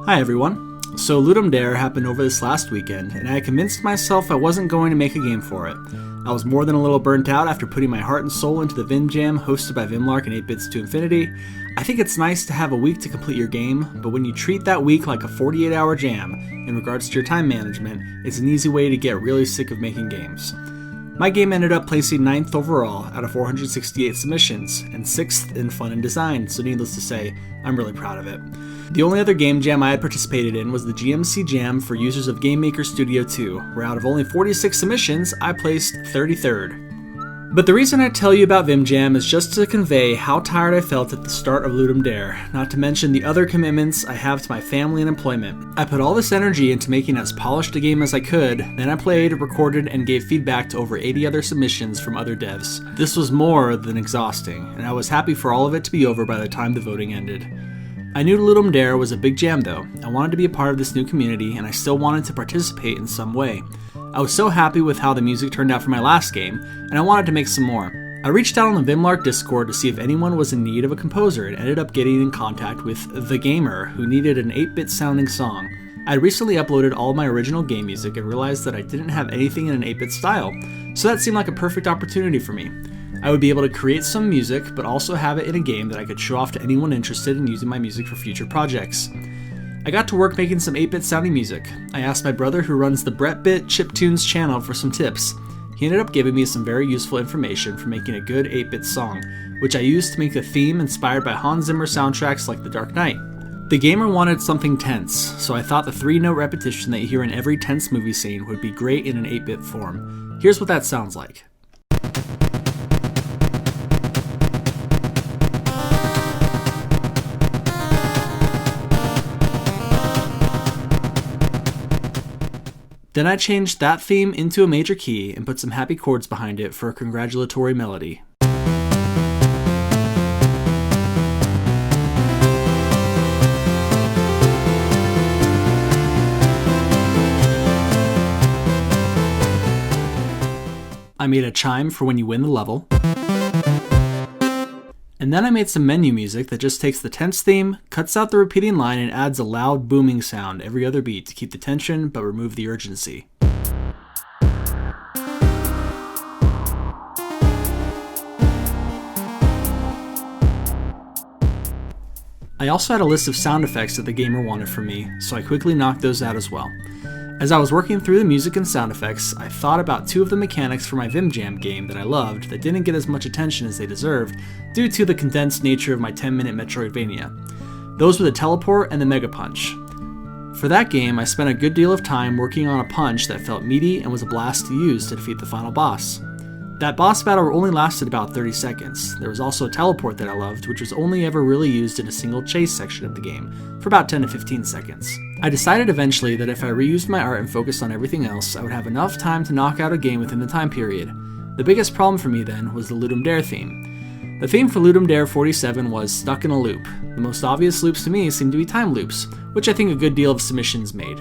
Hi everyone. So Ludum Dare happened over this last weekend, and I convinced myself I wasn't going to make a game for it. I was more than a little burnt out after putting my heart and soul into the Vim Jam hosted by Vimlark and 8bits to Infinity. I think it's nice to have a week to complete your game, but when you treat that week like a 48-hour jam, in regards to your time management, it's an easy way to get really sick of making games. My game ended up placing 9th overall out of 468 submissions, and 6th in fun and design, so needless to say, I'm really proud of it. The only other game jam I had participated in was the GMC Jam for users of Game Maker Studio 2, where out of only 46 submissions, I placed 33rd. But the reason I tell you about Vim Jam is just to convey how tired I felt at the start of Ludum Dare, not to mention the other commitments I have to my family and employment. I put all this energy into making as polished a game as I could, then I played, recorded, and gave feedback to over 80 other submissions from other devs. This was more than exhausting, and I was happy for all of it to be over by the time the voting ended. I knew Ludum Dare was a big jam though. I wanted to be a part of this new community, and I still wanted to participate in some way. I was so happy with how the music turned out for my last game, and I wanted to make some more. I reached out on the Vimlark Discord to see if anyone was in need of a composer and ended up getting in contact with The Gamer, who needed an 8-bit sounding song. I had recently uploaded all my original game music and realized that I didn't have anything in an 8-bit style, so that seemed like a perfect opportunity for me. I would be able to create some music, but also have it in a game that I could show off to anyone interested in using my music for future projects. I got to work making some 8-bit sounding music. I asked my brother who runs the Bretbit Chiptunes channel for some tips. He ended up giving me some very useful information for making a good 8-bit song, which I used to make a theme inspired by Hans Zimmer soundtracks like The Dark Knight. The Gamer wanted something tense, so I thought the 3-note repetition that you hear in every tense movie scene would be great in an 8-bit form. Here's what that sounds like. Then I changed that theme into a major key and put some happy chords behind it for a congratulatory melody. I made a chime for when you win the level. And then I made some menu music that just takes the tense theme, cuts out the repeating line, and adds a loud booming sound every other beat to keep the tension but remove the urgency. I also had a list of sound effects that the gamer wanted from me, so I quickly knocked those out as well. As I was working through the music and sound effects, I thought about two of the mechanics for my Vim Jam game that I loved that didn't get as much attention as they deserved due to the condensed nature of my 10-minute Metroidvania. Those were the teleport and the Mega Punch. For that game, I spent a good deal of time working on a punch that felt meaty and was a blast to use to defeat the final boss. That boss battle only lasted about 30 seconds. There was also a teleport that I loved, which was only ever really used in a single chase section of the game, for about 10 to 15 seconds. I decided eventually that if I reused my art and focused on everything else, I would have enough time to knock out a game within the time period. The biggest problem for me then was the Ludum Dare theme. The theme for Ludum Dare 47 was Stuck in a Loop. The most obvious loops to me seemed to be time loops, which I think a good deal of submissions made.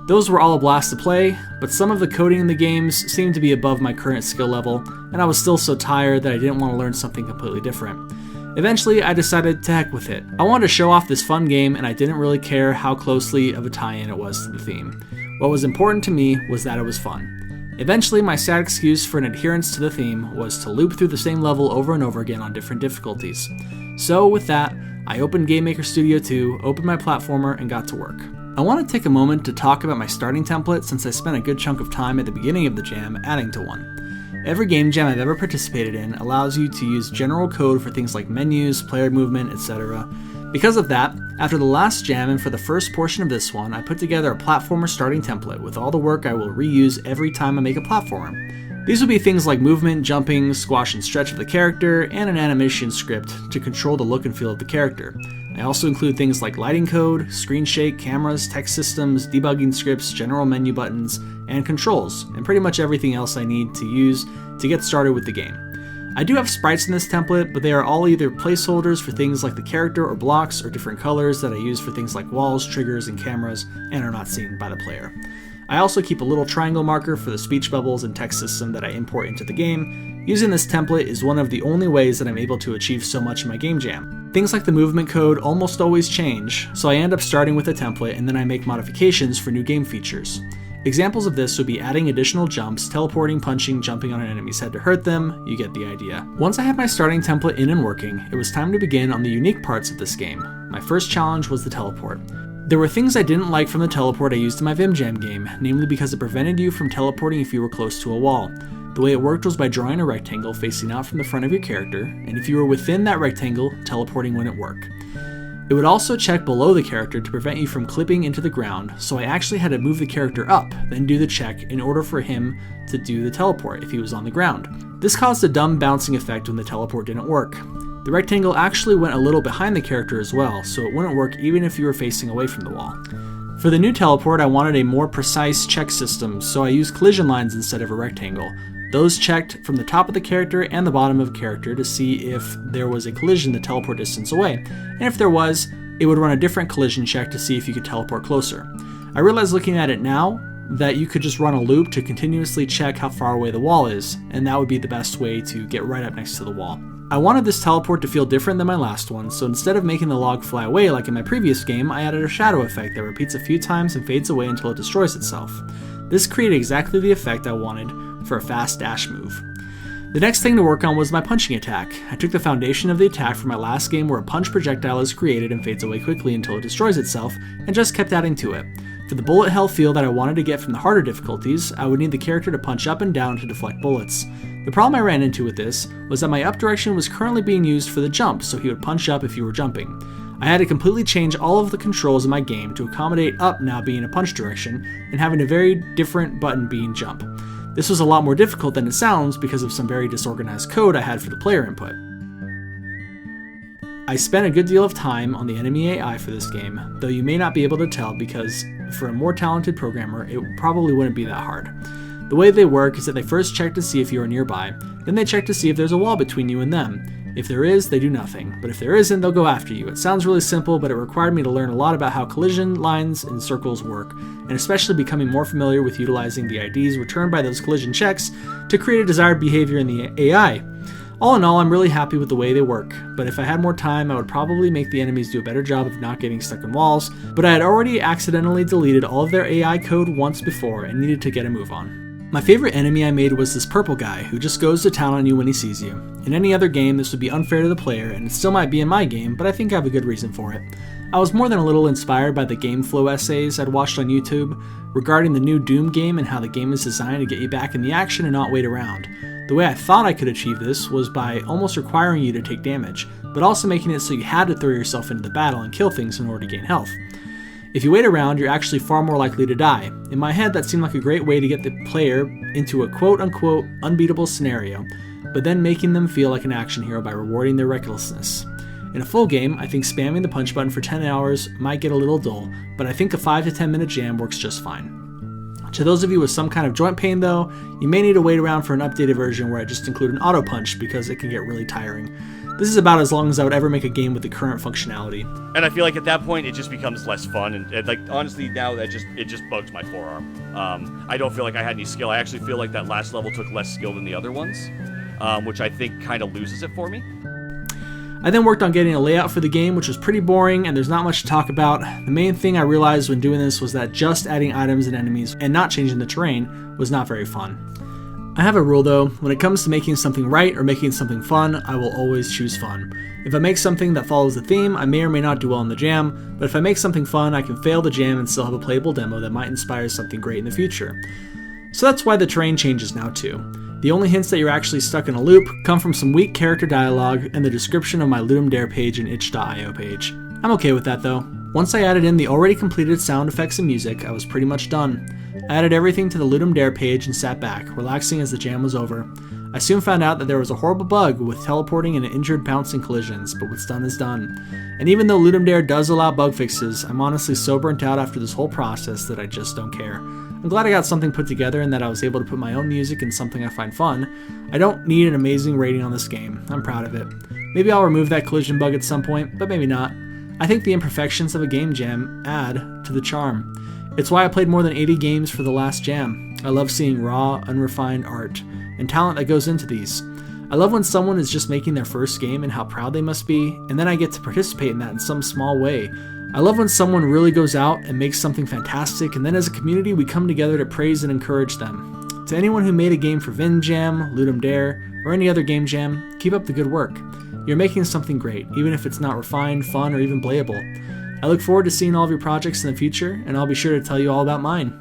Those were all a blast to play, but some of the coding in the games seemed to be above my current skill level, and I was still so tired that I didn't want to learn something completely different. Eventually, I decided to heck with it. I wanted to show off this fun game, and I didn't really care how closely of a tie-in it was to the theme. What was important to me was that it was fun. Eventually, my sad excuse for an adherence to the theme was to loop through the same level over and over again on different difficulties. So with that, I opened Game Maker Studio 2, opened my platformer, and got to work. I want to take a moment to talk about my starting template since I spent a good chunk of time at the beginning of the jam adding to one. Every game jam I've ever participated in allows you to use general code for things like menus, player movement, etc. Because of that, after the last jam and for the first portion of this one, I put together a platformer starting template with all the work I will reuse every time I make a platformer. These will be things like movement, jumping, squash and stretch of the character, and an animation script to control the look and feel of the character. I also include things like lighting code, screen shake, cameras, text systems, debugging scripts, general menu buttons, and controls, and pretty much everything else I need to use to get started with the game. I do have sprites in this template, but they are all either placeholders for things like the character or blocks or different colors that I use for things like walls, triggers, and cameras, and are not seen by the player. I also keep a little triangle marker for the speech bubbles and text system that I import into the game, Using this template is one of the only ways that I'm able to achieve so much in my game jam. Things like the movement code almost always change, so I end up starting with a template and then I make modifications for new game features. Examples of this would be adding additional jumps, teleporting, punching, jumping on an enemy's head to hurt them. You get the idea. Once I had my starting template in and working, it was time to begin on the unique parts of this game. My first challenge was the teleport. There were things I didn't like from the teleport I used in my Vim Jam game, namely because it prevented you from teleporting if you were close to a wall. The way it worked was by drawing a rectangle facing out from the front of your character, and if you were within that rectangle, teleporting wouldn't work. It would also check below the character to prevent you from clipping into the ground, so I actually had to move the character up, then do the check in order for him to do the teleport if he was on the ground. This caused a dumb bouncing effect when the teleport didn't work. The rectangle actually went a little behind the character as well, so it wouldn't work even if you were facing away from the wall. For the new teleport, I wanted a more precise check system, so I used collision lines instead of a rectangle. Those checked from the top of the character and the bottom of the character to see if there was a collision the teleport distance away, and if there was, it would run a different collision check to see if you could teleport closer. I realize looking at it now that you could just run a loop to continuously check how far away the wall is, and that would be the best way to get right up next to the wall. I wanted this teleport to feel different than my last one, so instead of making the log fly away like in my previous game, I added a shadow effect that repeats a few times and fades away until it destroys itself. This created exactly the effect I wanted for a fast dash move. The next thing to work on was my punching attack. I took the foundation of the attack from my last game where a punch projectile is created and fades away quickly until it destroys itself, and just kept adding to it. For the bullet hell feel that I wanted to get from the harder difficulties, I would need the character to punch up and down to deflect bullets. The problem I ran into with this was that my up direction was currently being used for the jump, so he would punch up if you were jumping. I had to completely change all of the controls in my game to accommodate up now being a punch direction and having a very different button being jump. This was a lot more difficult than it sounds because of some very disorganized code I had for the player input. I spent a good deal of time on the enemy AI for this game, though you may not be able to tell because for a more talented programmer, it probably wouldn't be that hard. The way they work is that they first check to see if you are nearby, then they check to see if there's a wall between you and them. If there is, they do nothing, but if there isn't, they'll go after you. It sounds really simple, but it required me to learn a lot about how collision lines and circles work, and especially becoming more familiar with utilizing the IDs returned by those collision checks to create a desired behavior in the AI. All in all, I'm really happy with the way they work, but if I had more time, I would probably make the enemies do a better job of not getting stuck in walls, but I had already accidentally deleted all of their AI code once before and needed to get a move on. My favorite enemy I made was this purple guy who just goes to town on you when he sees you. In any other game, this would be unfair to the player, and it still might be in my game, but I think I have a good reason for it. I was more than a little inspired by the game flow essays I'd watched on YouTube regarding the new Doom game and how the game is designed to get you back in the action and not wait around. The way I thought I could achieve this was by almost requiring you to take damage, but also making it so you had to throw yourself into the battle and kill things in order to gain health. If you wait around, you're actually far more likely to die. In my head, that seemed like a great way to get the player into a quote-unquote unbeatable scenario, but then making them feel like an action hero by rewarding their recklessness. In a full game, I think spamming the punch button for 10 hours might get a little dull, but I think a 5 to 10 minute jam works just fine. To those of you with some kind of joint pain though, you may need to wait around for an updated version where I just include an auto punch because it can get really tiring. This is about as long as I would ever make a game with the current functionality. And I feel like at that point it just becomes less fun, and like honestly now it just bugs my forearm. I don't feel like I had any skill. I actually feel like that last level took less skill than the other ones, which I think kind of loses it for me. I then worked on getting a layout for the game, which was pretty boring and there's not much to talk about. The main thing I realized when doing this was that just adding items and enemies and not changing the terrain was not very fun. I have a rule though, when it comes to making something right or making something fun, I will always choose fun. If I make something that follows the theme, I may or may not do well in the jam, but if I make something fun, I can fail the jam and still have a playable demo that might inspire something great in the future. So that's why the terrain changes now too. The only hints that you're actually stuck in a loop come from some weak character dialogue and the description of my Ludum Dare page and itch.io page. I'm okay with that though. Once I added in the already completed sound effects and music, I was pretty much done. I added everything to the Ludum Dare page and sat back, relaxing as the jam was over. I soon found out that there was a horrible bug with teleporting and injured bouncing collisions, but what's done is done. And even though Ludum Dare does allow bug fixes, I'm honestly so burnt out after this whole process that I just don't care. I'm glad I got something put together and that I was able to put my own music in something I find fun. I don't need an amazing rating on this game. I'm proud of it. Maybe I'll remove that collision bug at some point, but maybe not. I think the imperfections of a game jam add to the charm. It's why I played more than 80 games for the last jam. I love seeing raw, unrefined art, and talent that goes into these. I love when someone is just making their first game and how proud they must be, and then I get to participate in that in some small way. I love when someone really goes out and makes something fantastic, and then as a community we come together to praise and encourage them. To anyone who made a game for Vim Jam, Ludum Dare, or any other game jam, keep up the good work. You're making something great, even if it's not refined, fun, or even playable. I look forward to seeing all of your projects in the future, and I'll be sure to tell you all about mine.